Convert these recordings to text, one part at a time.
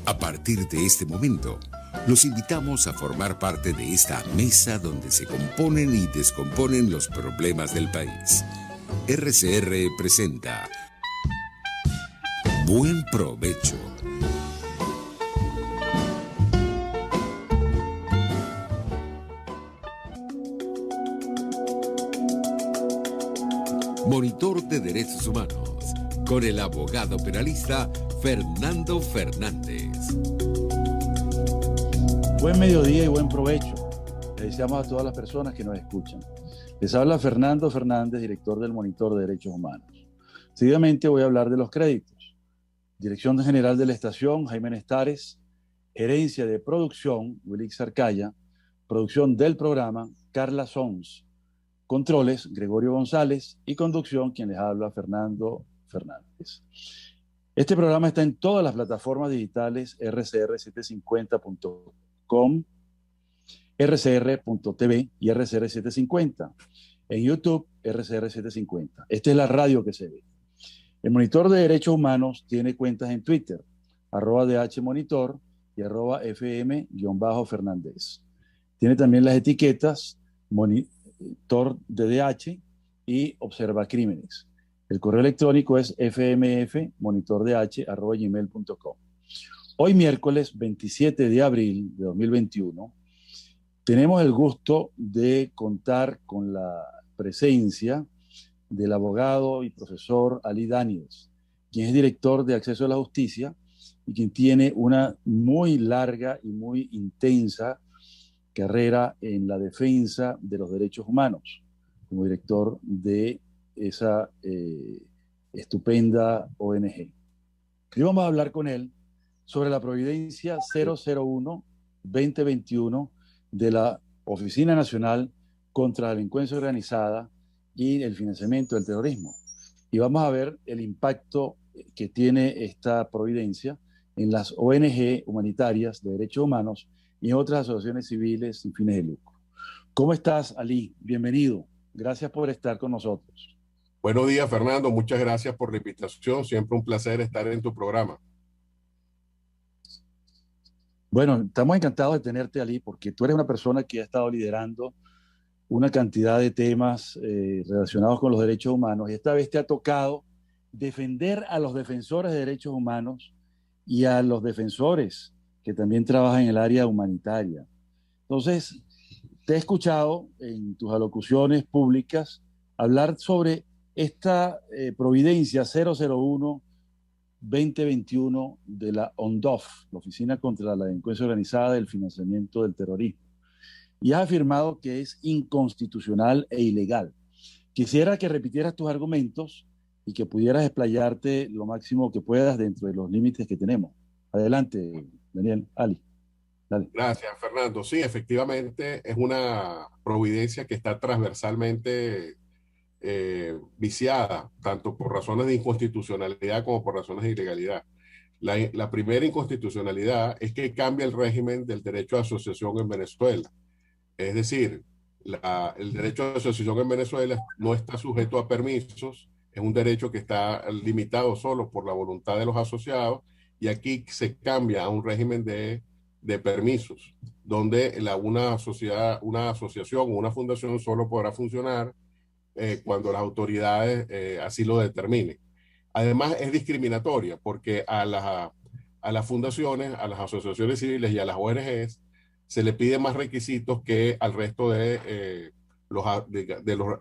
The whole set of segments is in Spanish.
A partir de este momento, los invitamos a formar parte de esta mesa donde se componen y descomponen los problemas del país. RCR presenta Buen Provecho. Monitor de Derechos Humanos, con el abogado penalista Fernando Fernández. Buen mediodía y buen provecho. Le deseamos a todas las personas que nos escuchan. Les habla Fernando Fernández, director del Monitor de Derechos Humanos. Seguidamente voy a hablar de los créditos. Dirección General de la Estación, Jaime Nestares. Gerencia de Producción, Wilix Arcaya. Producción del programa, Carla Sons. Controles, Gregorio González. Y conducción, quien les habla, Fernando Fernández. Este programa está en todas las plataformas digitales, rcr750.com, rcr.tv y rcr750. En YouTube, rcr750. Esta es la radio que se ve. El Monitor de Derechos Humanos tiene cuentas en Twitter, @dhmonitor y @fm_Fernández. Tiene también las etiquetas Monitor DDH y Observa Crímenes. El correo electrónico es fmfmonitordh@gmail.com. Hoy miércoles 27 de abril de 2021 tenemos el gusto de contar con la presencia del abogado y profesor Ali Daniels, quien es director de Acceso a la Justicia y quien tiene una muy larga y muy intensa carrera en la defensa de los derechos humanos, como director de esa estupenda ONG. Y vamos a hablar con él sobre la Providencia 001-2021 de la Oficina Nacional contra la Delincuencia Organizada y el Financiamiento del Terrorismo. Y vamos a ver el impacto que tiene esta providencia en las ONG humanitarias de derechos humanos y en otras asociaciones civiles sin fines de lucro. ¿Cómo estás, Ali? Bienvenido. Gracias por estar con nosotros. Buenos días, Fernando. Muchas gracias por la invitación. Siempre un placer estar en tu programa. Bueno, estamos encantados de tenerte, Ali, porque tú eres una persona que ha estado liderando una cantidad de temas relacionados con los derechos humanos y esta vez te ha tocado defender a los defensores de derechos humanos y a los defensores que también trabajan en el área humanitaria. Entonces, te he escuchado en tus alocuciones públicas hablar sobre esta Providencia 001-2021 de la ONDOF, la Oficina contra la Delincuencia Organizada y el Financiamiento del Terrorismo. Y has afirmado que es inconstitucional e ilegal. Quisiera que repitieras tus argumentos y que pudieras explayarte lo máximo que puedas dentro de los límites que tenemos. Adelante, Daniel, Ali. Dale. Gracias, Fernando. Sí, efectivamente es una providencia que está transversalmente viciada, tanto por razones de inconstitucionalidad como por razones de ilegalidad. La primera inconstitucionalidad es que cambia el régimen del derecho de asociación en Venezuela. Es decir, el derecho de asociación en Venezuela no está sujeto a permisos, es un derecho que está limitado solo por la voluntad de los asociados, y aquí se cambia a un régimen de permisos, donde una asociación o una fundación solo podrá funcionar cuando las autoridades así lo determinen. Además, es discriminatoria porque a las fundaciones, a las asociaciones civiles y a las ONGs se le pide más requisitos que al resto de los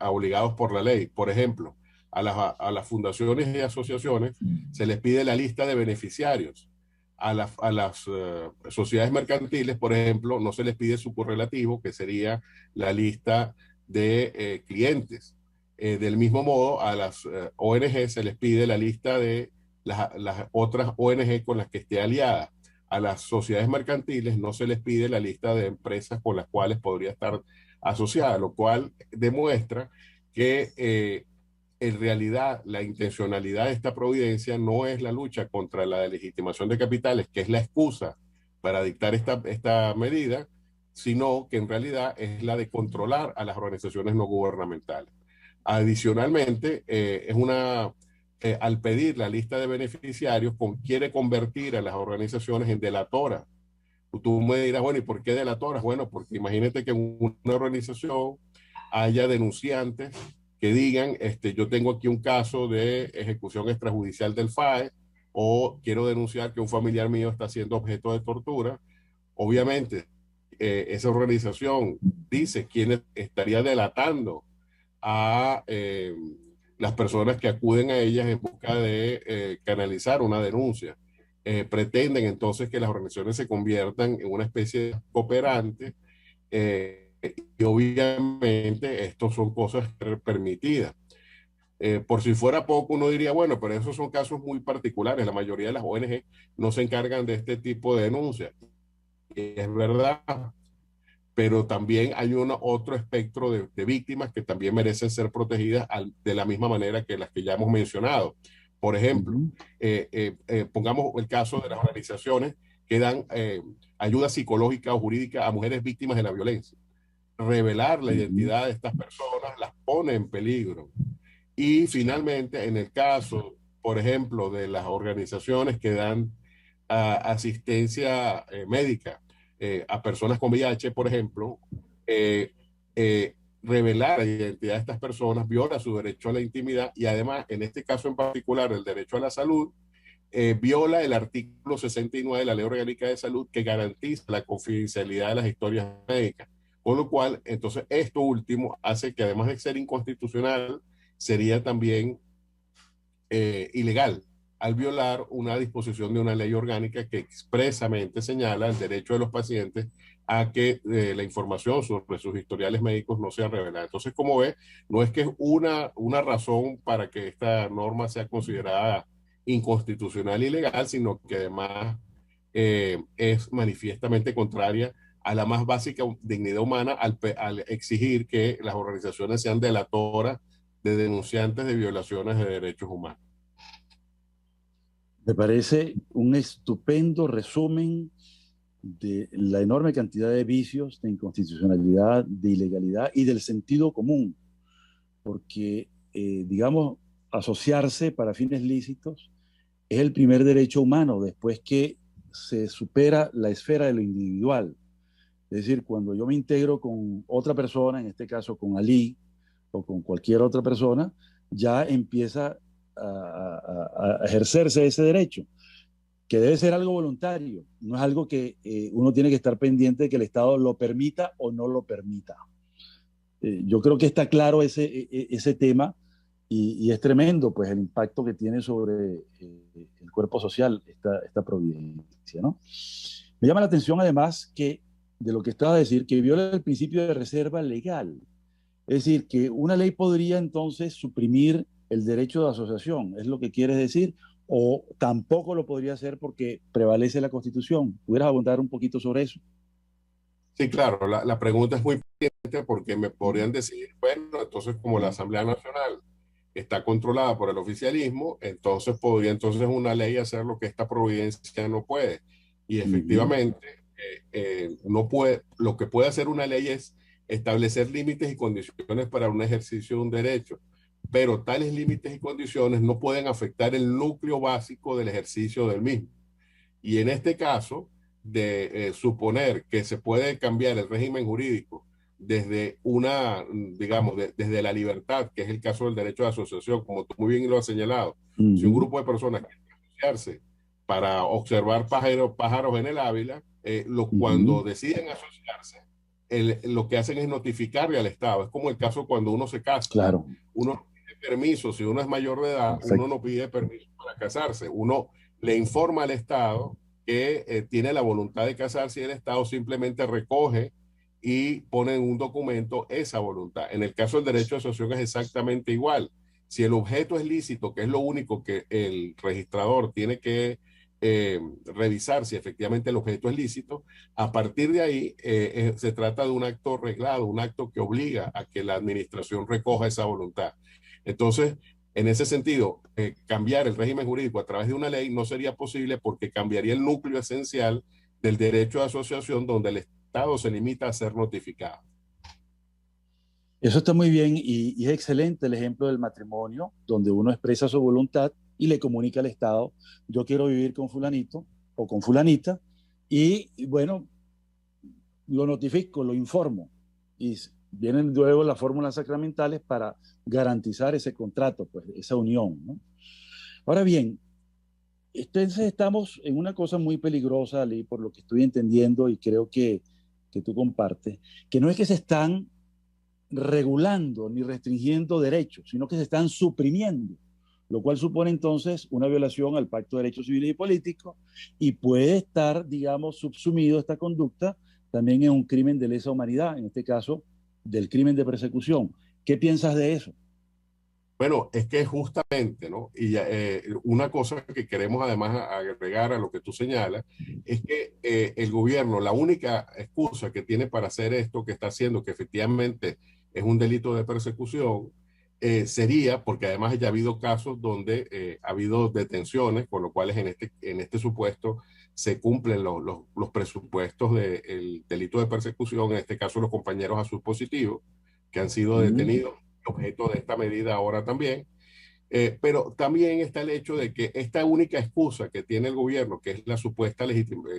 obligados por la ley. Por ejemplo, a las fundaciones y asociaciones se les pide la lista de beneficiarios. A las sociedades mercantiles, por ejemplo, no se les pide su correlativo, que sería la lista de clientes. Del mismo modo, a las ONG se les pide la lista de las otras ONG con las que esté aliada. A las sociedades mercantiles no se les pide la lista de empresas con las cuales podría estar asociada, lo cual demuestra que en realidad la intencionalidad de esta providencia no es la lucha contra la delegitimación de capitales, que es la excusa para dictar esta medida, sino que en realidad es la de controlar a las organizaciones no gubernamentales. Adicionalmente, es una al pedir la lista de beneficiarios, quiere convertir a las organizaciones en delatoras. Tú me dirás, bueno, ¿y por qué delatoras? Bueno, porque imagínate que en una organización haya denunciantes que digan, yo tengo aquí un caso de ejecución extrajudicial del FAE, o quiero denunciar que un familiar mío está siendo objeto de tortura. Obviamente, esa organización dice quién estaría delatando a las personas que acuden a ellas en busca de canalizar una denuncia. Pretenden entonces que las organizaciones se conviertan en una especie de cooperante, y obviamente estos son cosas permitidas. Por si fuera poco, uno diría, bueno, pero esos son casos muy particulares. La mayoría de las ONG no se encargan de este tipo de denuncias. Y es verdad, pero también hay otro espectro de víctimas que también merecen ser protegidas de la misma manera que las que ya hemos mencionado. Por ejemplo, pongamos el caso de las organizaciones que dan ayuda psicológica o jurídica a mujeres víctimas de la violencia. Revelar la identidad de estas personas las pone en peligro. Y finalmente, en el caso, por ejemplo, de las organizaciones que dan asistencia médica a personas con VIH, por ejemplo, revelar la identidad de estas personas viola su derecho a la intimidad, y además, en este caso en particular, el derecho a la salud, viola el artículo 69 de la Ley Orgánica de Salud, que garantiza la confidencialidad de las historias médicas. Con lo cual, entonces, esto último hace que, además de ser inconstitucional, sería también ilegal al violar una disposición de una ley orgánica que expresamente señala el derecho de los pacientes a que la información sobre sus historiales médicos no sea revelada. Entonces, como ve, no es que es una razón para que esta norma sea considerada inconstitucional e ilegal, sino que además es manifiestamente contraria a la más básica dignidad humana al exigir que las organizaciones sean delatoras de denunciantes de violaciones de derechos humanos. Me parece un estupendo resumen de la enorme cantidad de vicios, de inconstitucionalidad, de ilegalidad y del sentido común, porque, digamos, asociarse para fines lícitos es el primer derecho humano después que se supera la esfera de lo individual. Es decir, cuando yo me integro con otra persona, en este caso con Ali o con cualquier otra persona, ya empieza a ejercerse ese derecho, que debe ser algo voluntario, no es algo que uno tiene que estar pendiente de que el Estado lo permita o no lo permita. Yo creo que está claro ese tema, y es tremendo pues el impacto que tiene sobre el cuerpo social esta providencia, ¿no? Me llama la atención además que de lo que estaba a decir, que viola el principio de reserva legal. Es decir, que una ley podría entonces suprimir el derecho de asociación, ¿es lo que quieres decir? ¿O tampoco lo podría hacer porque prevalece la Constitución? ¿Pudieras abundar un poquito sobre eso? Sí, claro, la pregunta es muy pertinente, porque me podrían decir, bueno, entonces como la Asamblea Nacional está controlada por el oficialismo, entonces podría entonces una ley hacer lo que esta providencia no puede. Y efectivamente, no puede, lo que puede hacer una ley es establecer límites y condiciones para un ejercicio de un derecho, pero tales límites y condiciones no pueden afectar el núcleo básico del ejercicio del mismo. Y en este caso, de suponer que se puede cambiar el régimen jurídico desde digamos, desde la libertad, que es el caso del derecho de asociación, como tú muy bien lo has señalado. Si un grupo de personas quiere asociarse para observar pájaros en el Ávila, cuando deciden asociarse, lo que hacen es notificarle al Estado. Es como el caso cuando uno se casa. Claro. Uno pide permiso, si uno es mayor de edad, Perfecto. uno no pide permiso para casarse. Uno le informa al Estado que tiene la voluntad de casarse, y el Estado simplemente recoge y pone en un documento esa voluntad. En el caso del derecho de asociación es exactamente igual. Si el objeto es lícito, que es lo único que el registrador tiene que revisar, si efectivamente el objeto es lícito, a partir de ahí se trata de un acto reglado, un acto que obliga a que la administración recoja esa voluntad. Entonces, en ese sentido, cambiar el régimen jurídico a través de una ley no sería posible, porque cambiaría el núcleo esencial del derecho de asociación, donde el Estado se limita a ser notificado. Eso está muy bien y es excelente el ejemplo del matrimonio, donde uno expresa su voluntad y le comunica al Estado, yo quiero vivir con fulanito o con fulanita, y bueno, lo notifico, lo informo, y vienen luego las fórmulas sacramentales para garantizar ese contrato, pues esa unión, ¿no? Ahora bien, entonces estamos en una cosa muy peligrosa, Ali, por lo que estoy entendiendo y creo que tú compartes, que no es que se están regulando ni restringiendo derechos, sino que se están suprimiendo, lo cual supone entonces una violación al Pacto de Derechos Civiles y Políticos y puede estar, digamos, subsumido esta conducta también en un crimen de lesa humanidad, en este caso del crimen de persecución. ¿Qué piensas de eso? Bueno, es que justamente, ¿no? Y una cosa que queremos además agregar a lo que tú señalas es que el gobierno, la única excusa que tiene para hacer esto que está haciendo, que efectivamente es un delito de persecución, sería, porque además ya ha habido casos donde ha habido detenciones, con lo cual en este supuesto se cumplen los presupuestos del delito de persecución, en este caso los compañeros a sus positivos, que han sido detenidos objeto de esta medida ahora también. Pero también está el hecho de que esta única excusa que tiene el gobierno, que es la supuesta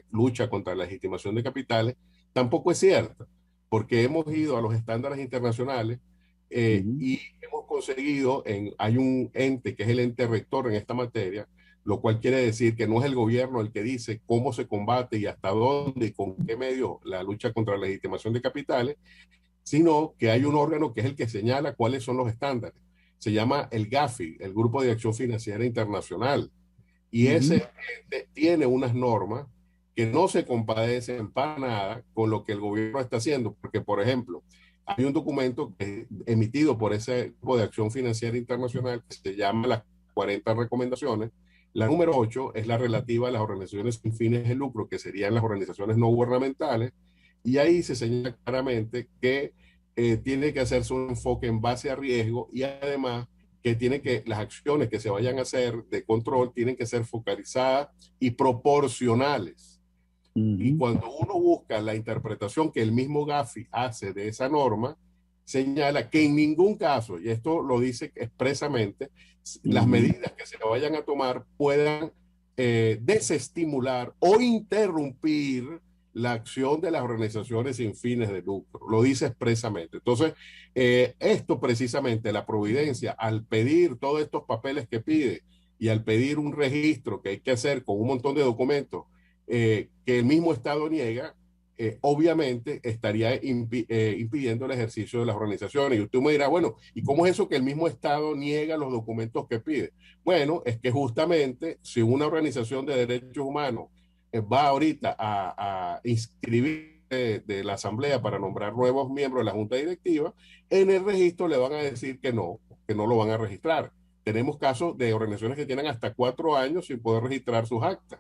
lucha contra la legitimación de capitales, tampoco es cierta, porque hemos ido a los estándares internacionales y hemos conseguido, hay un ente que es el ente rector en esta materia, lo cual quiere decir que no es el gobierno el que dice cómo se combate y hasta dónde y con qué medios la lucha contra la legitimación de capitales, sino que hay un órgano que es el que señala cuáles son los estándares. Se llama el GAFI, el Grupo de Acción Financiera Internacional, y ese tiene unas normas que no se compadecen para nada con lo que el gobierno está haciendo, porque, por ejemplo, hay un documento emitido por ese Grupo de Acción Financiera Internacional que se llama las 40 recomendaciones. La número 8 es la relativa a las organizaciones sin fines de lucro, que serían las organizaciones no gubernamentales, y ahí se señala claramente que tiene que hacerse un enfoque en base a riesgo y además que las acciones que se vayan a hacer de control tienen que ser focalizadas y proporcionales. Y cuando uno busca la interpretación que el mismo Gafi hace de esa norma, señala que en ningún caso, y esto lo dice expresamente, las medidas que se vayan a tomar puedan desestimular o interrumpir la acción de las organizaciones sin fines de lucro. Lo dice expresamente. Entonces, esto precisamente, la Providencia, al pedir todos estos papeles que pide y al pedir un registro que hay que hacer con un montón de documentos que el mismo Estado niega, obviamente estaría impidiendo el ejercicio de las organizaciones. Y usted me dirá, bueno, ¿y cómo es eso que el mismo Estado niega los documentos que pide? Bueno, es que justamente si una organización de derechos humanos va ahorita a inscribir de la Asamblea para nombrar nuevos miembros de la Junta Directiva, en el registro le van a decir que no lo van a registrar. Tenemos casos de organizaciones que tienen hasta 4 años sin poder registrar sus actas.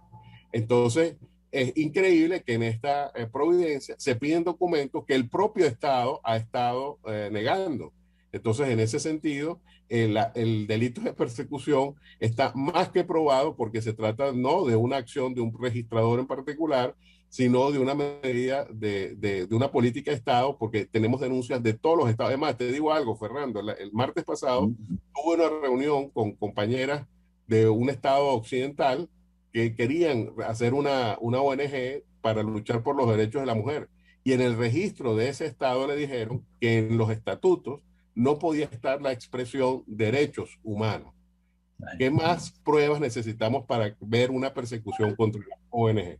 Entonces, es increíble que en esta providencia se piden documentos que el propio Estado ha estado negando. Entonces, en ese sentido, el delito de persecución está más que probado porque se trata no de una acción de un registrador en particular, sino de una medida de una política de Estado, porque tenemos denuncias de todos los estados. Además, te digo algo, Fernando, el martes pasado tuve una reunión con compañeras de un estado occidental que querían hacer una ONG para luchar por los derechos de la mujer. Y en el registro de ese estado le dijeron que en los estatutos no podía estar la expresión derechos humanos. ¿Qué más pruebas necesitamos para ver una persecución contra la ONG?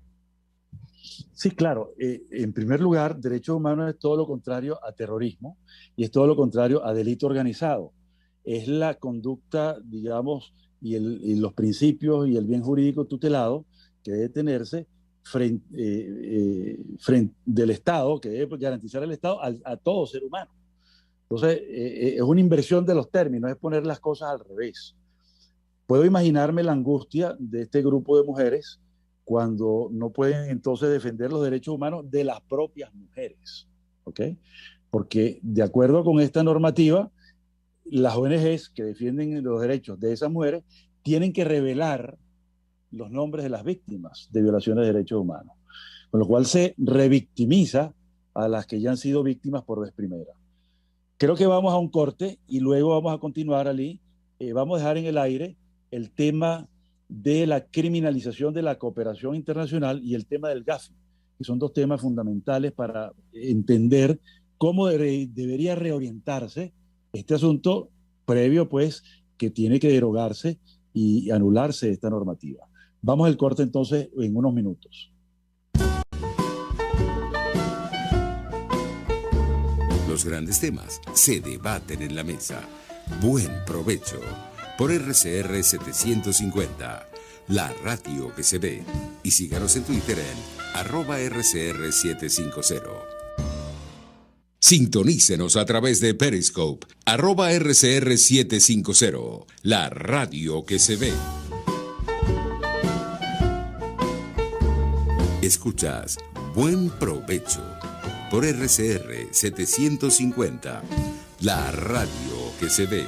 Sí, claro. En primer lugar, derechos humanos es todo lo contrario a terrorismo y es todo lo contrario a delito organizado. Es la conducta, digamos, y los principios y el bien jurídico tutelado que debe tenerse frente del Estado, que debe garantizar el Estado a todo ser humano. Entonces, es una inversión de los términos, es poner las cosas al revés. Puedo imaginarme la angustia de este grupo de mujeres cuando no pueden entonces defender los derechos humanos de las propias mujeres, ¿ok? Porque de acuerdo con esta normativa, las ONGs que defienden los derechos de esas mujeres tienen que revelar los nombres de las víctimas de violaciones de derechos humanos, con lo cual se revictimiza a las que ya han sido víctimas por vez primera. Creo que vamos a un corte y luego vamos a continuar, Ali. Vamos a dejar en el aire el tema de la criminalización de la cooperación internacional y el tema del Gafi, que son dos temas fundamentales para entender cómo debería reorientarse este asunto previo, pues, que tiene que derogarse y anularse esta normativa. Vamos al corte entonces en unos minutos. Los grandes temas se debaten en la mesa. Buen provecho por RCR 750, la radio que se ve. Y síganos en Twitter en @RCR 750. Sintonícenos a través de Periscope, @RCR 750, la radio que se ve. Escuchas Buen Provecho por RCR 750, la radio que se ve.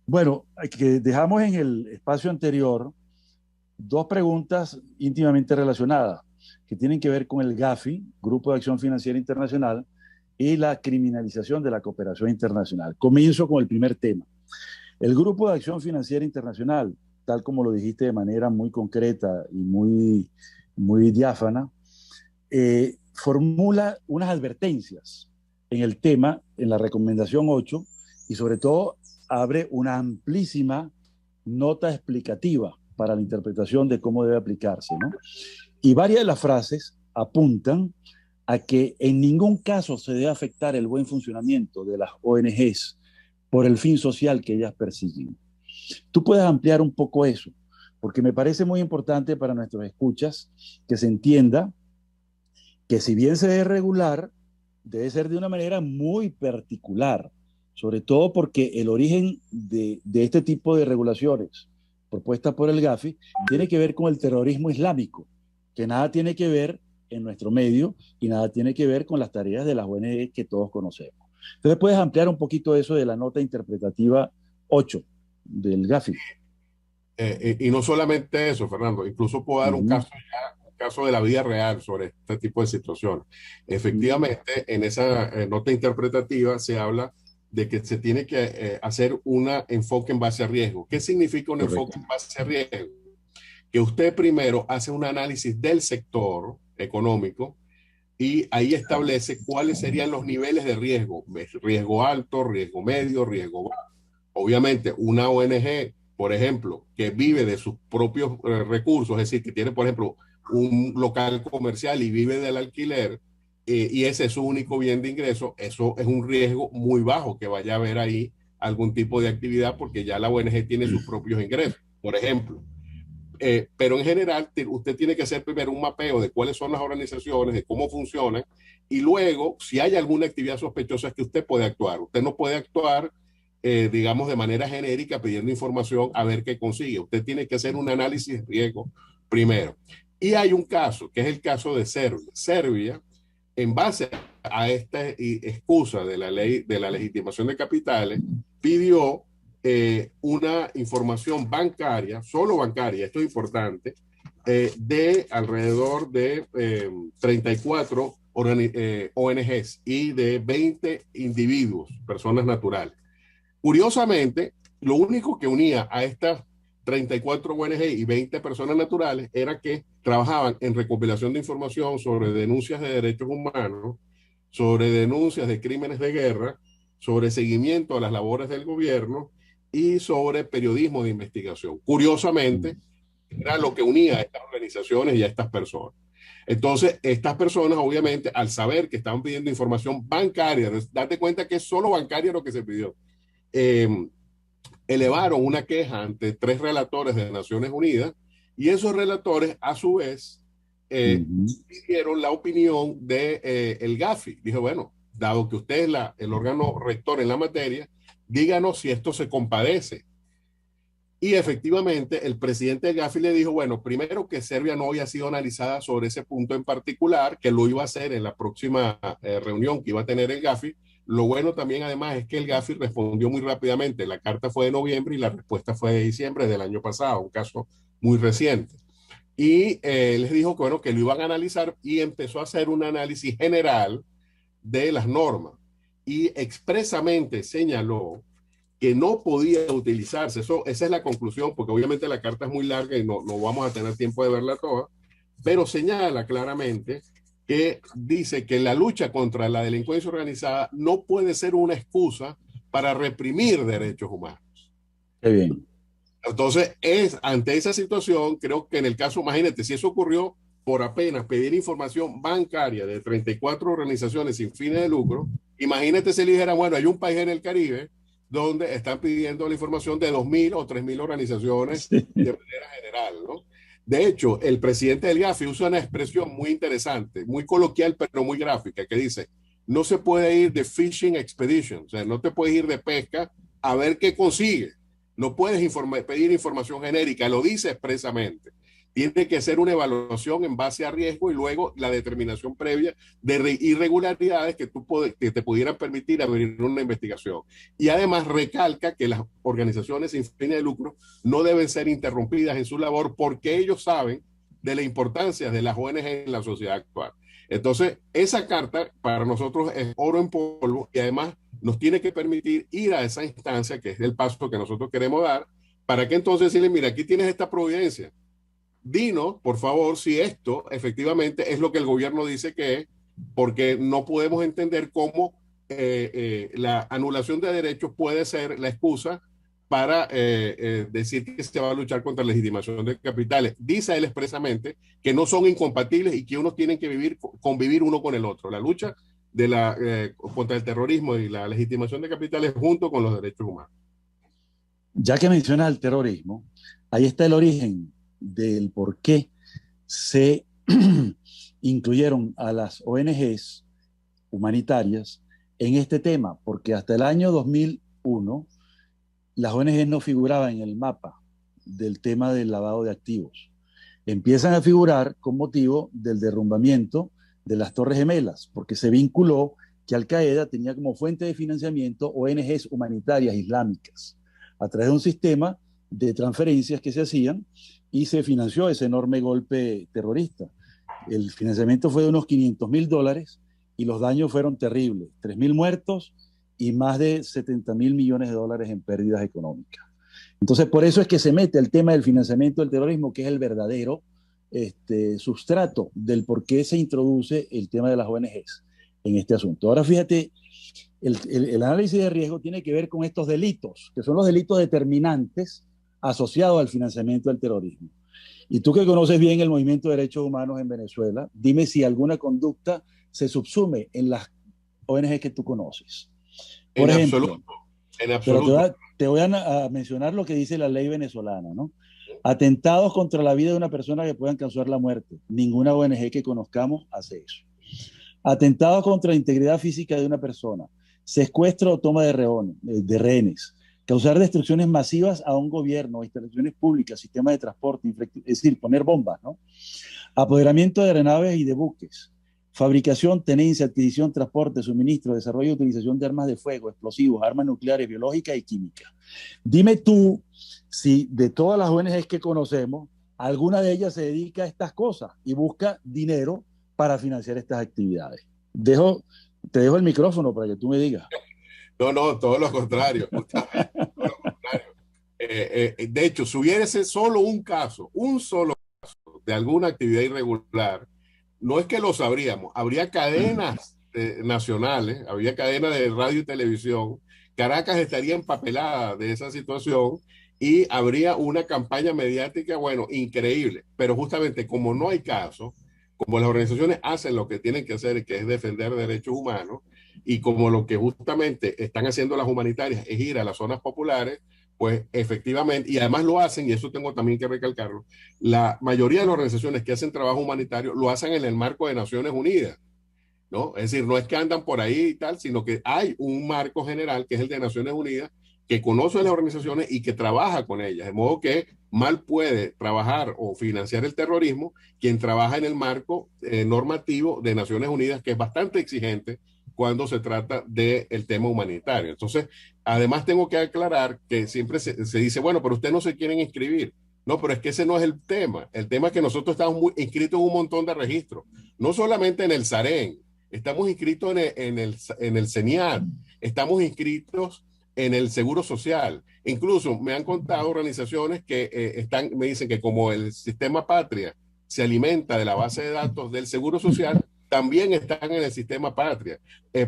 Bueno, que dejamos en el espacio anterior dos preguntas íntimamente relacionadas que tienen que ver con el Gafi, Grupo de Acción Financiera Internacional, y la criminalización de la cooperación internacional. Comienzo con el primer tema. El Grupo de Acción Financiera Internacional, tal como lo dijiste de manera muy concreta y muy diáfana, formula unas advertencias en el tema, en la recomendación 8, y sobre todo abre una amplísima nota explicativa para la interpretación de cómo debe aplicarse, ¿no? Y varias de las frases apuntan a que en ningún caso se debe afectar el buen funcionamiento de las ONGs por el fin social que ellas persiguen. Tú puedes ampliar un poco eso, porque me parece muy importante para nuestros escuchas que se entienda que si bien se debe regular, debe ser de una manera muy particular, sobre todo porque el origen de este tipo de regulaciones propuestas por el Gafi tiene que ver con el terrorismo islámico, que nada tiene que ver en nuestro medio y nada tiene que ver con las tareas de las ONG que todos conocemos. Entonces, ¿puedes ampliar un poquito eso de la nota interpretativa 8 del Gafi? Y no solamente eso, Fernando, incluso puedo dar un caso de la vida real sobre este tipo de situaciones. Efectivamente, en esa nota interpretativa se habla de que se tiene que hacer un enfoque en base a riesgo. ¿Qué significa un enfoque en base a riesgo? Que usted primero hace un análisis del sector económico y ahí establece cuáles serían los niveles de riesgo. Riesgo alto, riesgo medio, riesgo bajo. Obviamente, una ONG, por ejemplo, que vive de sus propios recursos, es decir, que tiene, por ejemplo, un local comercial y vive del alquiler, y ese es su único bien de ingreso, eso es un riesgo muy bajo que vaya a haber ahí algún tipo de actividad porque ya la ONG tiene sus propios ingresos, por ejemplo. Pero en general, usted tiene que hacer primero un mapeo de cuáles son las organizaciones, de cómo funcionan, y luego, si hay alguna actividad sospechosa, es que usted puede actuar. Usted no puede actuar, digamos, de manera genérica pidiendo información a ver qué consigue. Usted tiene que hacer un análisis de riesgo primero. Y hay un caso, que es el caso de Serbia. Serbia, en base a esta excusa de la ley de la legitimación de capitales, pidió una información bancaria, solo bancaria, esto es importante, de alrededor de 34 ONGs y de 20 individuos, personas naturales. Curiosamente, lo único que unía a estas 34 ONG y 20 personas naturales era que trabajaban en recopilación de información sobre denuncias de derechos humanos, sobre denuncias de crímenes de guerra, sobre seguimiento a las labores del gobierno y sobre periodismo de investigación. Curiosamente, era lo que unía a estas organizaciones y a estas personas. Entonces, estas personas, obviamente, al saber que estaban pidiendo información bancaria, date cuenta que es solo bancaria lo que se pidió, elevaron una queja ante 3 relatores de Naciones Unidas y esos relatores, a su vez, pidieron la opinión de el Gafi. Dijo, bueno, dado que usted es el órgano rector en la materia, díganos si esto se compadece. Y efectivamente, el presidente del Gafi le dijo, bueno, primero que Serbia no había sido analizada sobre ese punto en particular, que lo iba a hacer en la próxima reunión que iba a tener el Gafi. Lo bueno también, además, es que el Gafi respondió muy rápidamente. La carta fue de noviembre y la respuesta fue de diciembre del año pasado, un caso muy reciente. Y les dijo que, bueno, que lo iban a analizar y empezó a hacer un análisis general de las normas y expresamente señaló que no podía utilizarse. Esa es la conclusión, porque obviamente la carta es muy larga y no vamos a tener tiempo de verla toda, pero señala claramente que dice que la lucha contra la delincuencia organizada no puede ser una excusa para reprimir derechos humanos. Qué bien. Entonces, ante esa situación, creo que en el caso, imagínate, si eso ocurrió por apenas pedir información bancaria de 34 organizaciones sin fines de lucro, imagínate si le dijera, bueno, hay un país en el Caribe donde están pidiendo la información de 2.000 o 3.000 organizaciones de manera general, ¿no? De hecho, el presidente del GAFI usa una expresión muy interesante, muy coloquial, pero muy gráfica, que dice, no se puede ir de fishing expedition, o sea, no te puedes ir de pesca a ver qué consigue. No puedes pedir información genérica, lo dice expresamente. Tiene que ser una evaluación en base a riesgo y luego la determinación previa de irregularidades que te pudieran permitir abrir una investigación. Y además recalca que las organizaciones sin fines de lucro no deben ser interrumpidas en su labor porque ellos saben de la importancia de las ONG en la sociedad actual. Entonces, esa carta para nosotros es oro en polvo y además nos tiene que permitir ir a esa instancia, que es el paso que nosotros queremos dar, para que entonces decirle, mira, aquí tienes esta providencia. Dinos, por favor, si esto efectivamente es lo que el gobierno dice que es, porque no podemos entender cómo la anulación de derechos puede ser la excusa para decir que se va a luchar contra la legitimación de capitales. Dice él expresamente que no son incompatibles y que unos tienen que convivir uno con el otro. La lucha contra el terrorismo y la legitimación de capitales junto con los derechos humanos. Ya que mencionas el terrorismo, ahí está el origen del por qué se incluyeron a las ONGs humanitarias en este tema, porque hasta el año 2001 las ONGs no figuraban en el mapa del tema del lavado de activos. Empiezan a figurar con motivo del derrumbamiento de las Torres Gemelas, porque se vinculó que Al-Qaeda tenía como fuente de financiamiento ONGs humanitarias islámicas, a través de un sistema de transferencias que se hacían y se financió ese enorme golpe terrorista. El financiamiento fue de unos $500.000 y los daños fueron terribles, 3.000 muertos y más de $70.000 millones en pérdidas económicas. Entonces, por eso es que se mete el tema del financiamiento del terrorismo, que es el verdadero sustrato del por qué se introduce el tema de las ONGs en este asunto. Ahora, fíjate, el análisis de riesgo tiene que ver con estos delitos, que son los delitos determinantes asociados al financiamiento del terrorismo. Y tú que conoces bien el movimiento de derechos humanos en Venezuela, dime si alguna conducta se subsume en las ONG que tú conoces. Por ejemplo, en absoluto. Pero te voy a mencionar lo que dice la ley venezolana, ¿no? Atentados contra la vida de una persona que puedan causar la muerte. Ninguna ONG que conozcamos hace eso. Atentados contra la integridad física de una persona. Secuestro o toma de rehenes. Causar destrucciones masivas a un gobierno, instalaciones públicas, sistemas de transporte, es decir, poner bombas, ¿no? Apoderamiento de aeronaves y de buques. Fabricación, tenencia, adquisición, transporte, suministro, desarrollo y utilización de armas de fuego, explosivos, armas nucleares, biológicas y químicas. Dime tú si de todas las ONGs que conocemos, alguna de ellas se dedica a estas cosas y busca dinero para financiar estas actividades. Te dejo el micrófono para que tú me digas. No, todo lo contrario. Todo lo contrario. De hecho, si hubiese un solo caso de alguna actividad irregular, no es que lo sabríamos, habría cadenas nacionales, habría cadenas de radio y televisión, Caracas estaría empapelada de esa situación y habría una campaña mediática, bueno, increíble, pero justamente como no hay caso, como las organizaciones hacen lo que tienen que hacer, que es defender derechos humanos, y como lo que justamente están haciendo las humanitarias es ir a las zonas populares, pues efectivamente, y además lo hacen, y eso tengo también que recalcarlo, la mayoría de las organizaciones que hacen trabajo humanitario lo hacen en el marco de Naciones Unidas, ¿no? Es decir, no es que andan por ahí y tal, sino que hay un marco general que es el de Naciones Unidas, que conoce a las organizaciones y que trabaja con ellas, de modo que mal puede trabajar o financiar el terrorismo quien trabaja en el marco normativo de Naciones Unidas, que es bastante exigente cuando se trata del tema humanitario. Entonces, además tengo que aclarar que siempre se dice, bueno, pero ustedes no se quieren inscribir. No, pero es que ese no es el tema. El tema es que nosotros estamos inscritos en un montón de registros, no solamente en el SAREN, estamos inscritos en el CENIAT, estamos inscritos en el Seguro Social. Incluso me han contado organizaciones que me dicen que como el sistema Patria se alimenta de la base de datos del Seguro Social, también están en el sistema Patria.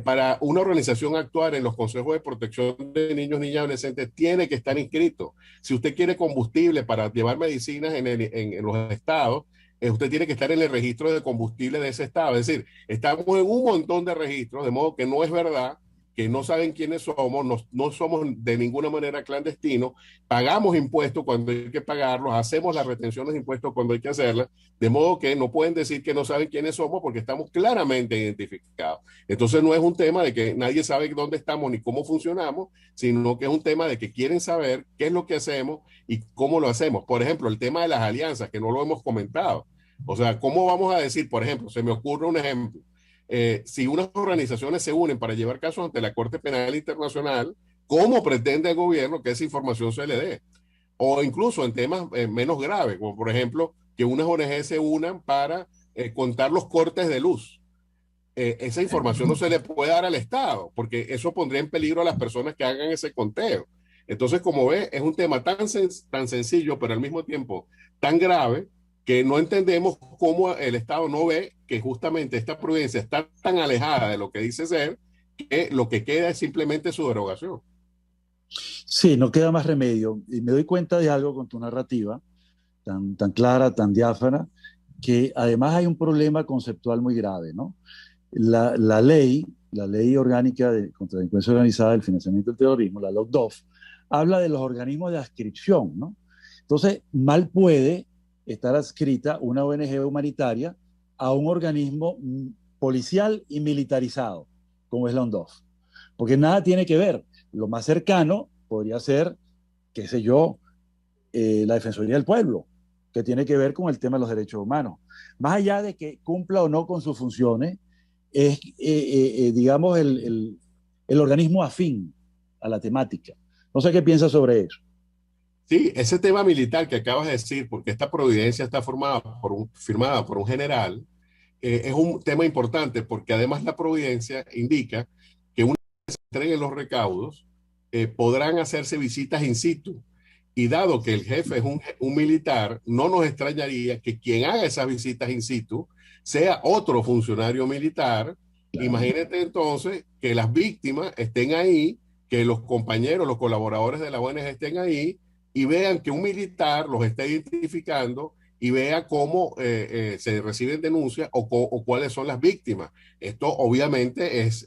Para una organización actuar en los consejos de protección de niños, niñas y adolescentes, tiene que estar inscrito. Si usted quiere combustible para llevar medicinas en los estados, usted tiene que estar en el registro de combustible de ese estado. Es decir, estamos en un montón de registros, de modo que no es verdad que no saben quiénes somos, no somos de ninguna manera clandestinos, pagamos impuestos cuando hay que pagarlos, hacemos las retenciones de impuestos cuando hay que hacerlas, de modo que no pueden decir que no saben quiénes somos porque estamos claramente identificados. Entonces no es un tema de que nadie sabe dónde estamos ni cómo funcionamos, sino que es un tema de que quieren saber qué es lo que hacemos y cómo lo hacemos. Por ejemplo, el tema de las alianzas, que no lo hemos comentado. O sea, ¿cómo vamos a decir, por ejemplo, se me ocurre un ejemplo? Si unas organizaciones se unen para llevar casos ante la Corte Penal Internacional, ¿cómo pretende el gobierno que esa información se le dé? O incluso en temas menos graves, como por ejemplo que unas ONG se unan para contar los cortes de luz. Esa información no se le puede dar al Estado, porque eso pondría en peligro a las personas que hagan ese conteo. Entonces, como ve, es un tema tan sencillo, pero al mismo tiempo tan grave, que no entendemos cómo el Estado no ve que justamente esta providencia está tan alejada de lo que dice ser, que lo que queda es simplemente su derogación. Sí, no queda más remedio. Y me doy cuenta de algo con tu narrativa, tan clara, tan diáfana, que además hay un problema conceptual muy grave, ¿no? La ley orgánica contra la delincuencia organizada del financiamiento del terrorismo, la LOCDOF, habla de los organismos de adscripción, ¿no? Entonces, mal puede estar adscrita una ONG humanitaria a un organismo policial y militarizado, como es la ONDOF. Porque nada tiene que ver. Lo más cercano podría ser, qué sé yo, la Defensoría del Pueblo, que tiene que ver con el tema de los derechos humanos. Más allá de que cumpla o no con sus funciones, es, digamos, el organismo afín a la temática. No sé qué piensas sobre eso. Sí, ese tema militar que acabas de decir, porque esta providencia está firmada por un general, es un tema importante porque además la providencia indica que una vez se entreguen los recaudos, podrán hacerse visitas in situ. Y dado que el jefe es un militar, no nos extrañaría que quien haga esas visitas in situ sea otro funcionario militar. Claro. Imagínate entonces que las víctimas estén ahí, que los compañeros, los colaboradores de la ONG estén ahí y vean que un militar los está identificando y vea cómo se reciben denuncias o cuáles son las víctimas. Esto obviamente es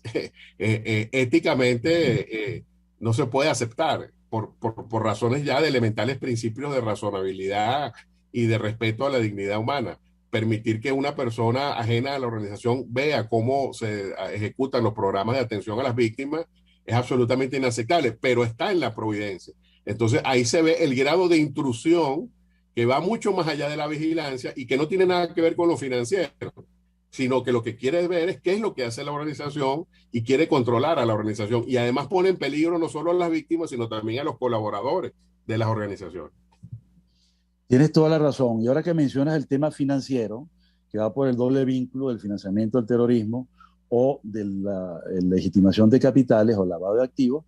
éticamente no se puede aceptar por razones ya de elementales principios de razonabilidad y de respeto a la dignidad humana. Permitir que una persona ajena a la organización vea cómo se ejecutan los programas de atención a las víctimas es absolutamente inaceptable, pero está en la providencia. Entonces ahí se ve el grado de intrusión que va mucho más allá de la vigilancia y que no tiene nada que ver con lo financiero, sino que lo que quiere ver es qué es lo que hace la organización y quiere controlar a la organización. Y además pone en peligro no solo a las víctimas, sino también a los colaboradores de las organizaciones. Tienes toda la razón. Y ahora que mencionas el tema financiero, que va por el doble vínculo del financiamiento del terrorismo o de la legitimación de capitales o lavado de activos,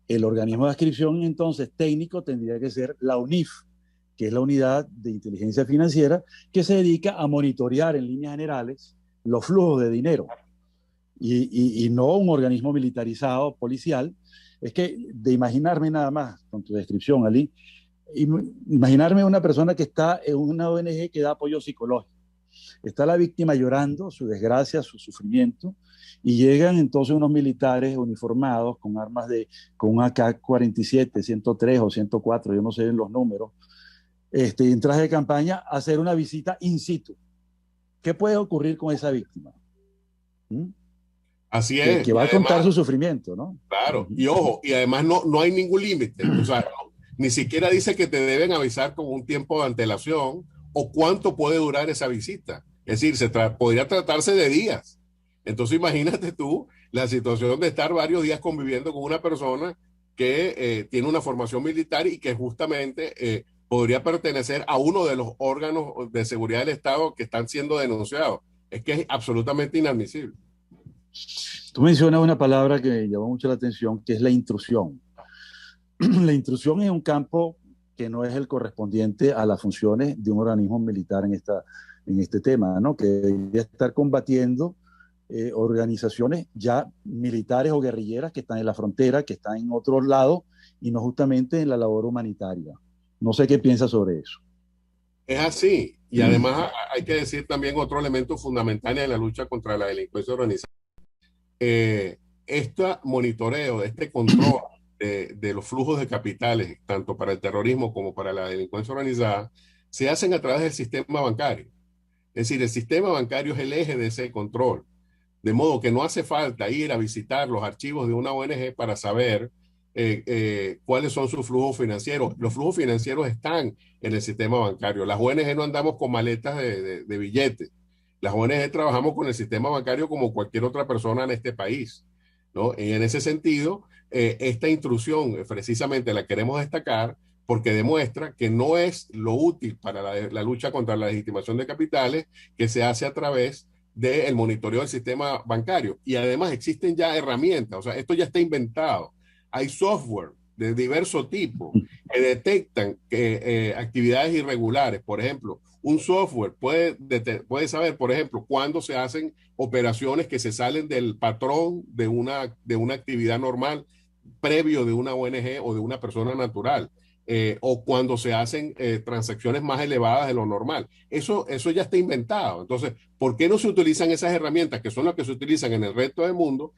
el organismo de adscripción entonces técnico tendría que ser la UNIF, que es la Unidad de Inteligencia Financiera, que se dedica a monitorear en líneas generales los flujos de dinero y no un organismo militarizado, policial. Es que de imaginarme nada más, con tu descripción, Ali, imaginarme una persona que está en una ONG que da apoyo psicológico. Está la víctima llorando su desgracia, su sufrimiento, y llegan entonces unos militares uniformados con armas con un AK-47, 103 o 104, yo no sé los números, en traje de campaña, a hacer una visita in situ. ¿Qué puede ocurrir con esa víctima? Así es. Que va a contar su sufrimiento, ¿no? Claro, y ojo, y además no hay ningún límite. O sea, ni siquiera dice que te deben avisar con un tiempo de antelación o cuánto puede durar esa visita. Es decir, podría tratarse de días. Entonces imagínate tú la situación de estar varios días conviviendo con una persona que tiene una formación militar y que justamente podría pertenecer a uno de los órganos de seguridad del Estado que están siendo denunciados. Es que es absolutamente inadmisible. Tú mencionas una palabra que llamó mucho la atención, que es la intrusión. La intrusión es un campo que no es el correspondiente a las funciones de un organismo militar en este tema, ¿no? Que debería estar combatiendo organizaciones ya militares o guerrilleras que están en la frontera, que están en otros lados y no justamente en la labor humanitaria. No sé qué piensas sobre eso. Es así. Y además hay que decir también otro elemento fundamental en la lucha contra la delincuencia organizada. Este monitoreo, este control de los flujos de capitales, tanto para el terrorismo como para la delincuencia organizada, se hacen a través del sistema bancario. Es decir, el sistema bancario es el eje de ese control. De modo que no hace falta ir a visitar los archivos de una ONG para saber cuáles son sus flujos financieros. Los flujos financieros están en el sistema bancario. Las ONG no andamos con maletas de billetes. Las ONG trabajamos con el sistema bancario como cualquier otra persona en este país, ¿no? Y en ese sentido, esta intrusión precisamente la queremos destacar porque demuestra que no es lo útil para la lucha contra la legitimación de capitales que se hace a través del monitoreo del sistema bancario. Y además existen ya herramientas, o sea, esto ya está inventado. Hay software de diverso tipo que detectan actividades irregulares. Por ejemplo, un software puede saber, por ejemplo, cuándo se hacen operaciones que se salen del patrón de una actividad normal previo de una ONG o de una persona natural. O cuando se hacen transacciones más elevadas de lo normal. Eso ya está inventado. Entonces, ¿por qué no se utilizan esas herramientas que son las que se utilizan en el resto del mundo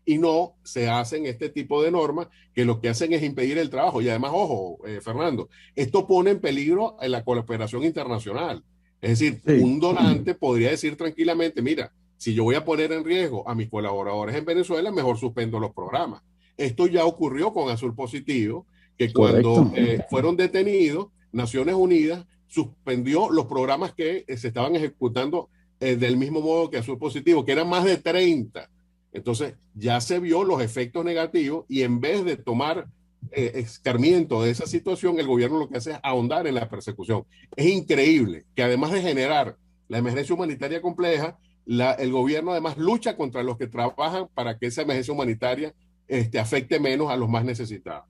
y no se hacen este tipo de normas que lo que hacen es impedir el trabajo? Y además, ojo, Fernando, esto pone en peligro en la cooperación internacional. Es decir, Sí. un donante podría decir tranquilamente, mira, si yo voy a poner en riesgo a mis colaboradores en Venezuela, mejor suspendo los programas. Esto ya ocurrió con Azul Positivo, que cuando fueron detenidos, Naciones Unidas suspendió los programas que se estaban ejecutando del mismo modo que Azul Positivo, que eran más de 30. Entonces ya se vio los efectos negativos y en vez de tomar escarmiento de esa situación, el gobierno lo que hace es ahondar en la persecución. Es increíble que además de generar la emergencia humanitaria compleja, el gobierno además lucha contra los que trabajan para que esa emergencia humanitaria afecte menos a los más necesitados.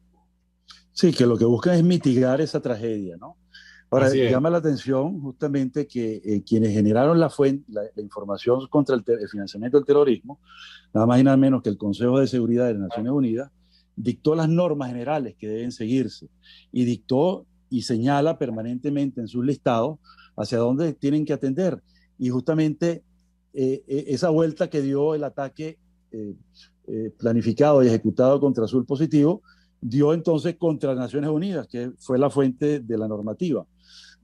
Sí, que lo que buscan es mitigar esa tragedia, ¿no? Ahora, Así es. llama la atención justamente que quienes generaron la información contra el financiamiento del terrorismo, nada más y nada menos que el Consejo de Seguridad de las Naciones Unidas, dictó las normas generales que deben seguirse y dictó y señala permanentemente en sus listados hacia dónde tienen que atender. Y justamente esa vuelta que dio el ataque planificado y ejecutado contra Azul Positivo, dio entonces contra Naciones Unidas, que fue la fuente de la normativa.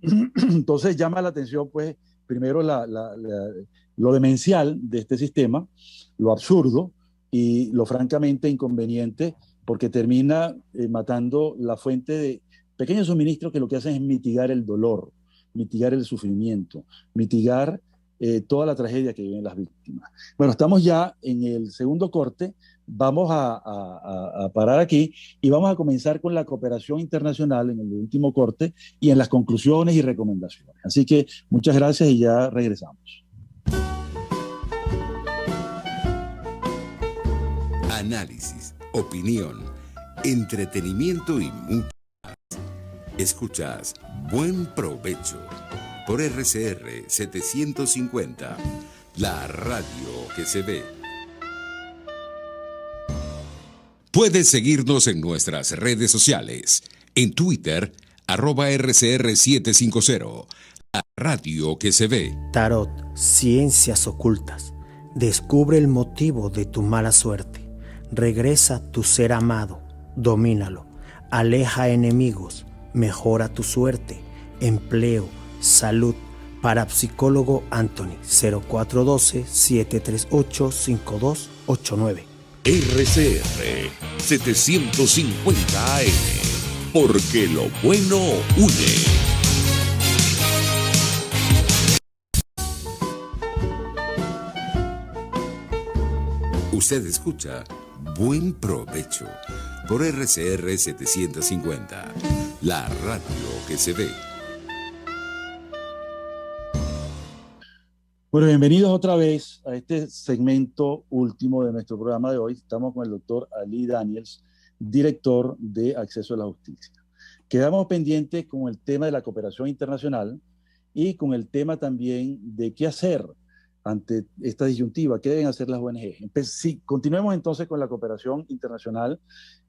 Entonces llama la atención, pues, primero lo demencial de este sistema, lo absurdo y lo francamente inconveniente, porque termina matando la fuente de pequeños suministros que lo que hacen es mitigar el dolor, mitigar el sufrimiento, mitigar toda la tragedia que viven las víctimas. Bueno, estamos ya en el segundo corte. Vamos a parar aquí y vamos a comenzar con la cooperación internacional en el último corte y en las conclusiones y recomendaciones. Así que muchas gracias y ya regresamos. Análisis, opinión, entretenimiento y mucho más. Escuchas Buen Provecho por RCR 750, la radio que se ve. Puedes seguirnos en nuestras redes sociales. En Twitter, @RCR750, la radio que se ve. Tarot, ciencias ocultas. Descubre el motivo de tu mala suerte. Regresa tu ser amado. Domínalo. Aleja enemigos. Mejora tu suerte. Empleo. Salud. Parapsicólogo Anthony. 0412-738-5289. RCR 750 AM, porque lo bueno une. Usted escucha Buen Provecho por RCR 750, la radio que se ve. Bueno, bienvenidos otra vez a este segmento último de nuestro programa de hoy. Estamos con el doctor Ali Daniels, director de Acceso a la Justicia. Quedamos pendientes con el tema de la cooperación internacional y con el tema también de qué hacer ante esta disyuntiva, qué deben hacer las ONG. Sí, continuemos entonces con la cooperación internacional,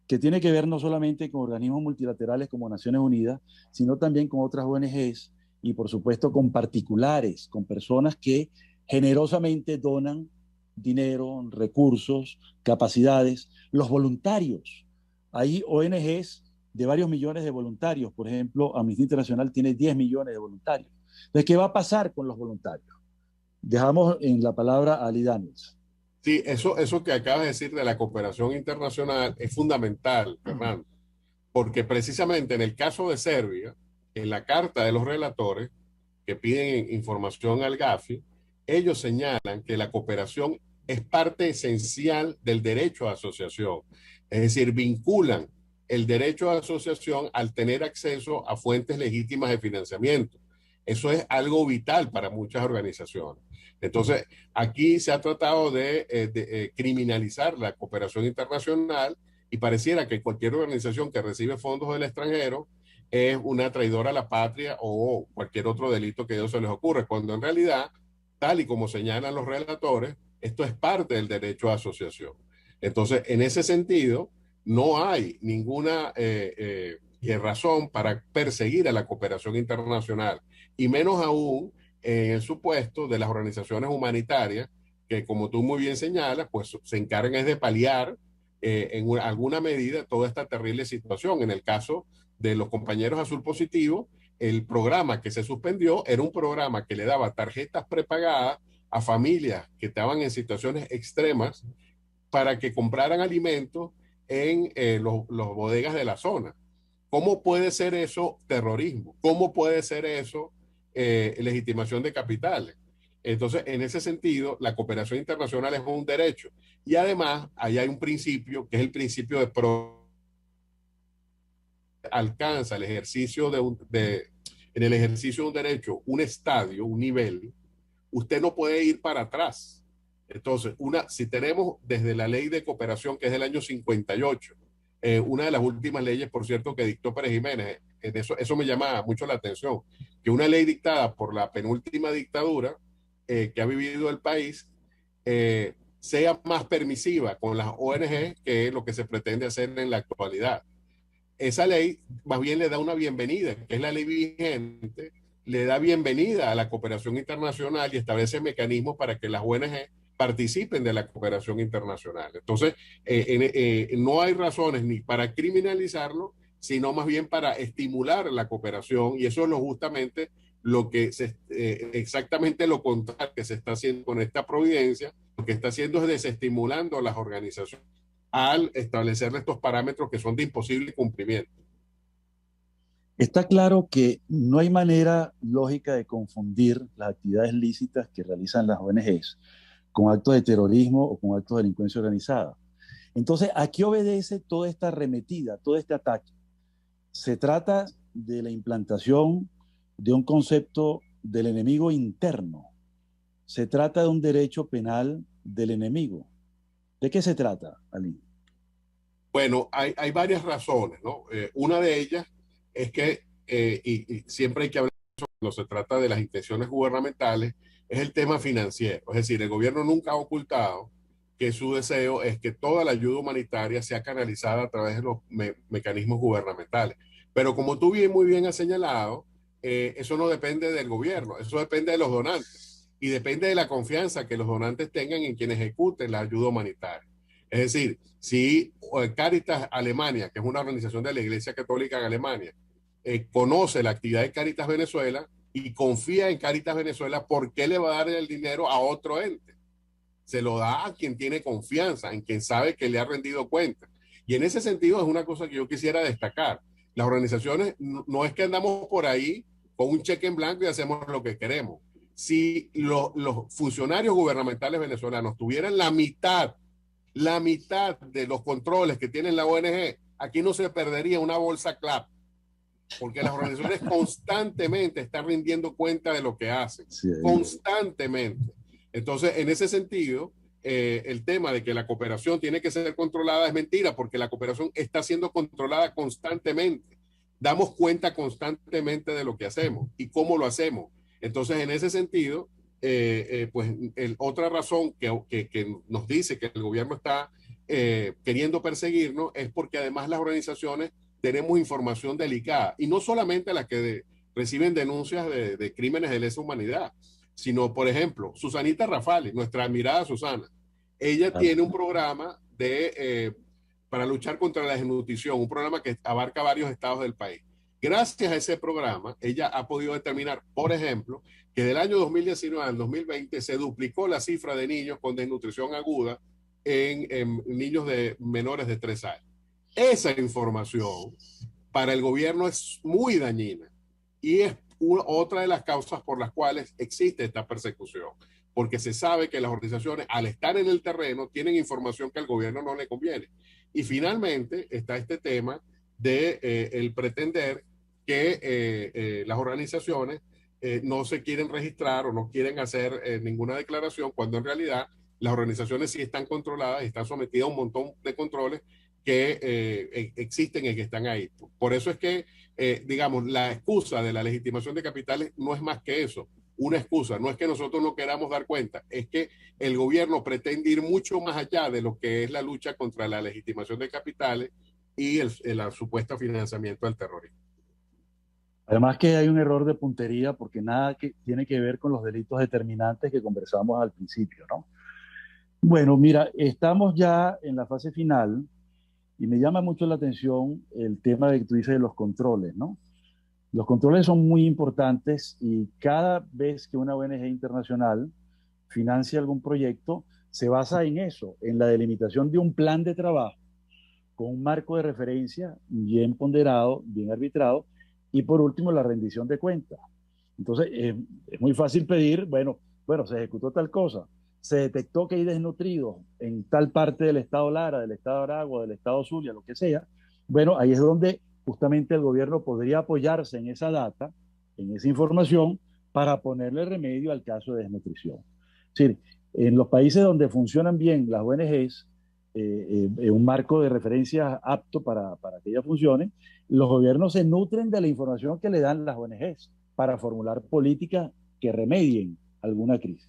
que tiene que ver no solamente con organismos multilaterales como Naciones Unidas, sino también con otras ONGs y por supuesto con particulares, con personas que generosamente donan dinero, recursos, capacidades, los voluntarios. Hay ONGs de varios millones de voluntarios, por ejemplo, Amnistía Internacional tiene 10 millones de voluntarios. Entonces, ¿qué va a pasar con los voluntarios? Dejamos en la palabra a Ali Daniels. Sí, eso que acabas de decir de la cooperación internacional es fundamental, Fernando, porque precisamente en el caso de Serbia, en la carta de los relatores que piden información al Gafi, ellos señalan que la cooperación es parte esencial del derecho a asociación. Es decir, vinculan el derecho a asociación al tener acceso a fuentes legítimas de financiamiento. Eso es algo vital para muchas organizaciones. Entonces, aquí se ha tratado de criminalizar la cooperación internacional y pareciera que cualquier organización que recibe fondos del extranjero es una traidora a la patria o cualquier otro delito que a ellos se les ocurre, cuando en realidad, tal y como señalan los relatores, esto es parte del derecho a asociación. Entonces, en ese sentido, no hay ninguna razón para perseguir a la cooperación internacional, y menos aún en el supuesto de las organizaciones humanitarias, que como tú muy bien señalas, pues se encargan es de paliar en alguna medida toda esta terrible situación. En el caso de los compañeros Azul Positivo, el programa que se suspendió era un programa que le daba tarjetas prepagadas a familias que estaban en situaciones extremas para que compraran alimentos en los bodegas de la zona. ¿Cómo puede ser eso terrorismo? ¿Cómo puede ser eso legitimación de capitales? Entonces, en ese sentido, la cooperación internacional es un derecho. Y además, ahí hay un principio, que es el principio de alcanza el ejercicio en el ejercicio de un derecho, un estadio, un nivel, usted no puede ir para atrás. Entonces, si tenemos desde la ley de cooperación, que es del año 58, una de las últimas leyes, por cierto, que dictó Pérez Jiménez, eso me llama mucho la atención, que una ley dictada por la penúltima dictadura que ha vivido el país sea más permisiva con las ONG que lo que se pretende hacer en la actualidad. Esa ley más bien le da una bienvenida, que es la ley vigente, le da bienvenida a la cooperación internacional y establece mecanismos para que las ONG participen de la cooperación internacional. Entonces, no hay razones ni para criminalizarlo, sino más bien para estimular la cooperación, y eso es justamente lo que exactamente lo contrario que se está haciendo con esta providencia. Lo que está haciendo es desestimulando a las organizaciones al establecer estos parámetros que son de imposible cumplimiento. Está claro que no hay manera lógica de confundir las actividades lícitas que realizan las ONGs con actos de terrorismo o con actos de delincuencia organizada. Entonces, ¿a qué obedece toda esta arremetida, todo este ataque? Se trata de la implantación de un concepto del enemigo interno. Se trata de un derecho penal del enemigo. ¿De qué se trata, Ali? Bueno, hay varias razones, ¿no? Una de ellas es que, y siempre hay que hablar de eso cuando se trata de las intenciones gubernamentales, es el tema financiero. Es decir, el gobierno nunca ha ocultado que su deseo es que toda la ayuda humanitaria sea canalizada a través de los mecanismos gubernamentales. Pero como tú muy bien has señalado, eso no depende del gobierno, eso depende de los donantes y depende de la confianza que los donantes tengan en quien ejecute la ayuda humanitaria. Es decir, si Cáritas Alemania, que es una organización de la Iglesia Católica en Alemania, conoce la actividad de Cáritas Venezuela y confía en Cáritas Venezuela, ¿por qué le va a dar el dinero a otro ente? Se lo da a quien tiene confianza, en quien sabe que le ha rendido cuenta. Y en ese sentido es una cosa que yo quisiera destacar. Las organizaciones no es que andamos por ahí con un cheque en blanco y hacemos lo que queremos. Si los funcionarios gubernamentales venezolanos tuvieran la mitad de los controles que tiene la ONG, aquí no se perdería una bolsa CLAP. porque las organizaciones constantemente están rindiendo cuenta de lo que hacen, Sí, constantemente. Entonces, en ese sentido, el tema de que la cooperación tiene que ser controlada es mentira, porque la cooperación está siendo controlada constantemente. Damos cuenta constantemente de lo que hacemos y cómo lo hacemos. Entonces, en ese sentido, pues otra razón que nos dice que el gobierno está queriendo perseguirnos es porque además las organizaciones tenemos información delicada, y no solamente las que reciben denuncias de crímenes de lesa humanidad, sino, por ejemplo, Susanita Rafali, nuestra admirada Susana. Ella tiene un programa para luchar contra la desnutrición, un programa que abarca varios estados del país. Gracias a ese programa, ella ha podido determinar, por ejemplo, que del año 2019 al 2020 se duplicó la cifra de niños con desnutrición aguda en niños de menores de 3 años. Esa información para el gobierno es muy dañina y es otra de las causas por las cuales existe esta persecución, porque se sabe que las organizaciones, al estar en el terreno, tienen información que al gobierno no le conviene. Y finalmente está este tema de el pretender que las organizaciones no se quieren registrar o no quieren hacer ninguna declaración, cuando en realidad las organizaciones sí están controladas y están sometidas a un montón de controles que existen y que están ahí. Por eso es que, digamos, la excusa de la legitimación de capitales no es más que eso, una excusa. No es que nosotros no queramos dar cuenta, es que el gobierno pretende ir mucho más allá de lo que es la lucha contra la legitimación de capitales y el supuesto financiamiento del terrorismo. Además que hay un error de puntería porque nada que tiene que ver con los delitos determinantes que conversábamos al principio, ¿no? Bueno, mira, estamos ya en la fase final y me llama mucho la atención el tema de que tú dices de los controles, ¿no? Los controles son muy importantes y cada vez que una ONG internacional financia algún proyecto, se basa en eso, en la delimitación de un plan de trabajo con un marco de referencia bien ponderado, bien arbitrado, y por último la rendición de cuentas. Entonces, es muy fácil pedir, bueno, se ejecutó tal cosa, se detectó que hay desnutridos en tal parte del estado Lara, del estado Aragua, del estado Zulia, lo que sea. Bueno, ahí es donde justamente el gobierno podría apoyarse en esa data, en esa información, para ponerle remedio al caso de desnutrición. Es decir, en los países donde funcionan bien las ONGs, un marco de referencia apto para que ellas funcionen, los gobiernos se nutren de la información que le dan las ONGs para formular políticas que remedien alguna crisis.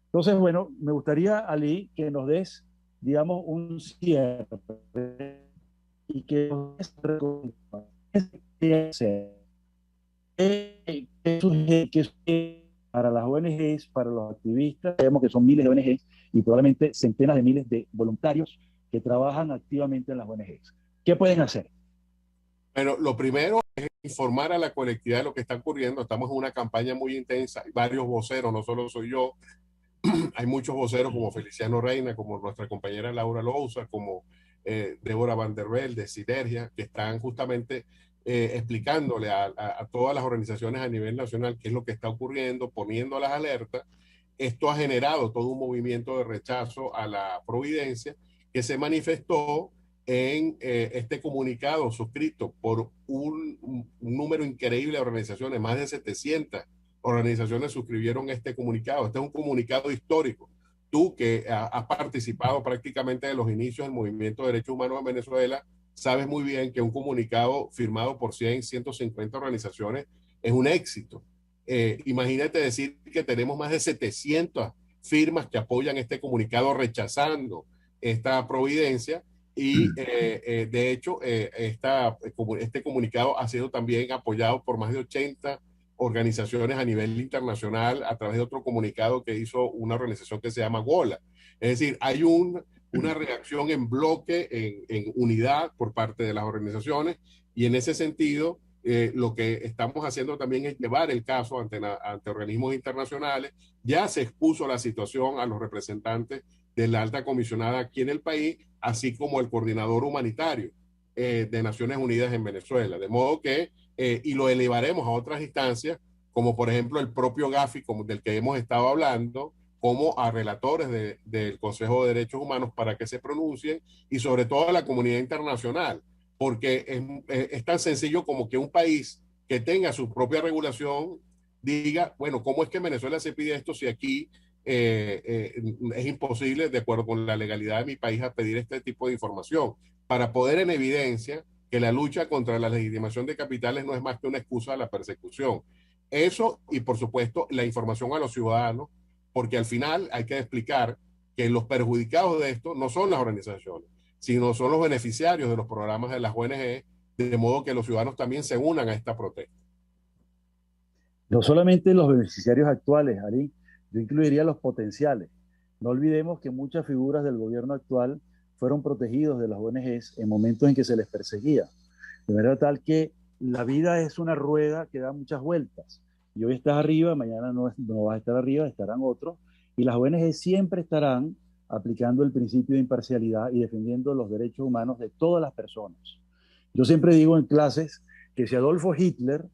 Entonces, bueno, me gustaría, Ali, que nos des, digamos, un cierre y que nos des que para las ONGs, para los activistas, sabemos que son miles de ONGs y probablemente centenas de miles de voluntarios que trabajan activamente en las ONGs. ¿Qué pueden hacer? Bueno, lo primero es informar a la colectividad de lo que está ocurriendo. Estamos en una campaña muy intensa, hay varios voceros, no solo soy yo, hay muchos voceros como Feliciano Reina, como nuestra compañera Laura Louza, como Débora Van der Bel de Sinergia, que están justamente explicándole a todas las organizaciones a nivel nacional qué es lo que está ocurriendo, poniendo las alertas. Esto ha generado todo un movimiento de rechazo a la providencia que se manifestó en este comunicado suscrito por un número increíble de organizaciones, más de 700 organizaciones suscribieron este comunicado. Este es un comunicado histórico. Tú que has participado prácticamente de los inicios del movimiento de derechos humanos en Venezuela, sabes muy bien que un comunicado firmado por 100, 150 organizaciones es un éxito. Imagínate decir que tenemos más de 700 firmas que apoyan este comunicado rechazando esta providencia y de hecho este comunicado ha sido también apoyado por más de 80 organizaciones a nivel internacional a través de otro comunicado que hizo una organización que se llama GOLA. Es decir, hay una reacción en bloque, en unidad por parte de las organizaciones y en ese sentido lo que estamos haciendo también es llevar el caso ante organismos internacionales. Ya se expuso la situación a los representantes de la alta comisionada aquí en el país, así como el coordinador humanitario de Naciones Unidas en Venezuela. De modo que, y lo elevaremos a otras instancias, como por ejemplo el propio Gafi, como del que hemos estado hablando, como a relatores del Consejo de Derechos Humanos para que se pronuncien y sobre todo a la comunidad internacional, porque es tan sencillo como que un país que tenga su propia regulación diga, bueno, ¿cómo es que en Venezuela se pide esto si aquí es imposible, de acuerdo con la legalidad de mi país, a pedir este tipo de información? Para poder en evidencia que la lucha contra la legitimación de capitales no es más que una excusa a la persecución. Eso y, por supuesto, la información a los ciudadanos, porque al final hay que explicar que los perjudicados de esto no son las organizaciones, sino son los beneficiarios de los programas de las ONG, de modo que los ciudadanos también se unan a esta protesta. No solamente los beneficiarios actuales, Ali, yo incluiría los potenciales. No olvidemos que muchas figuras del gobierno actual fueron protegidos de las ONGs en momentos en que se les perseguía. De manera tal que la vida es una rueda que da muchas vueltas. Y hoy estás arriba, mañana no vas a estar arriba, estarán otros. Y las ONG siempre estarán aplicando el principio de imparcialidad y defendiendo los derechos humanos de todas las personas. Yo siempre digo en clases que si Adolfo Hitler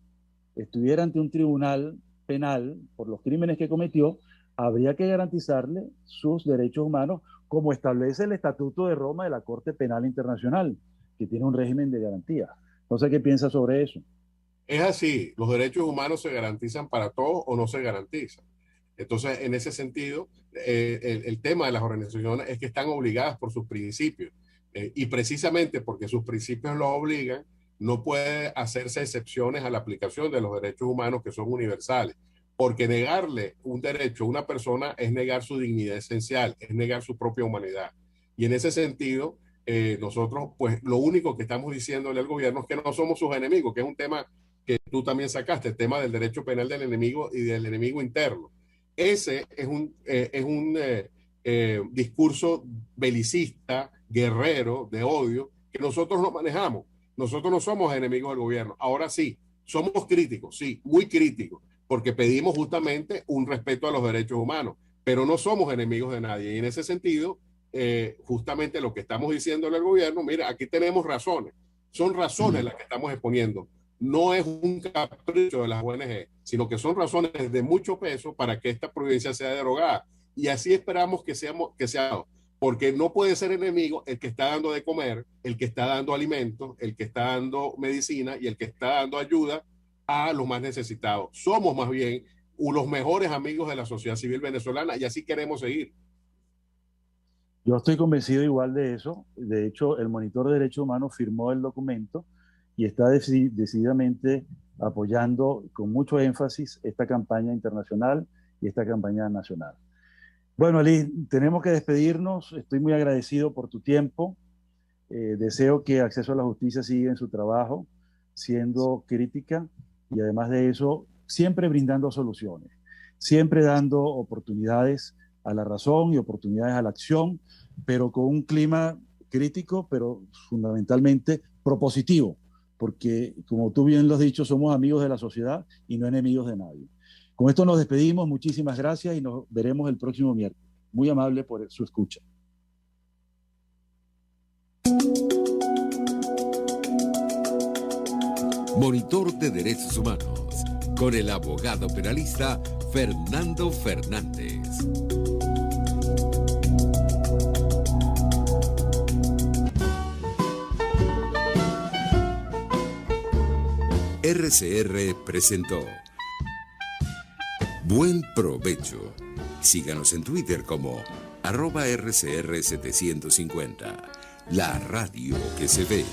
estuviera ante un tribunal penal por los crímenes que cometió, habría que garantizarle sus derechos humanos, como establece el Estatuto de Roma de la Corte Penal Internacional, que tiene un régimen de garantía. No sé qué piensa sobre eso. Es así, los derechos humanos se garantizan para todos o no se garantizan. Entonces, en ese sentido, el tema de las organizaciones es que están obligadas por sus principios. Y precisamente porque sus principios los obligan, no puede hacerse excepciones a la aplicación de los derechos humanos que son universales. Porque negarle un derecho a una persona es negar su dignidad esencial, es negar su propia humanidad. Y en ese sentido, nosotros, pues, lo único que estamos diciéndole al gobierno es que no somos sus enemigos, que es un tema que tú también sacaste, el tema del derecho penal del enemigo y del enemigo interno. Ese es un discurso belicista, guerrero, de odio, que nosotros no manejamos. Nosotros no somos enemigos del gobierno. Ahora sí, somos críticos, sí, muy críticos, porque pedimos justamente un respeto a los derechos humanos, pero no somos enemigos de nadie. Y en ese sentido, justamente lo que estamos diciéndole al gobierno, mira, aquí tenemos razones, son razones las que estamos exponiendo. No es un capricho de las ONG, sino que son razones de mucho peso para que esta providencia sea derogada. Y así esperamos que sea, porque no puede ser enemigo el que está dando de comer, el que está dando alimentos, el que está dando medicina y el que está dando ayuda a los más necesitados. Somos más bien los mejores amigos de la sociedad civil venezolana y así queremos seguir. Yo estoy convencido igual de eso. De hecho, el Monitor de Derechos Humanos firmó el documento y está decididamente apoyando con mucho énfasis esta campaña internacional y esta campaña nacional. Bueno, Ali, tenemos que despedirnos. Estoy muy agradecido por tu tiempo. Deseo que Acceso a la Justicia siga en su trabajo, siendo crítica y además de eso, siempre brindando soluciones, siempre dando oportunidades a la razón y oportunidades a la acción, pero con un clima crítico, pero fundamentalmente propositivo, porque como tú bien lo has dicho, somos amigos de la sociedad y no enemigos de nadie. Con esto nos despedimos, muchísimas gracias y nos veremos el próximo miércoles. Muy amable por su escucha. Monitor de Derechos Humanos, con el abogado penalista Fernando Fernández. RCR presentó Buen Provecho. Síganos en Twitter como @RCR750, la radio que se ve.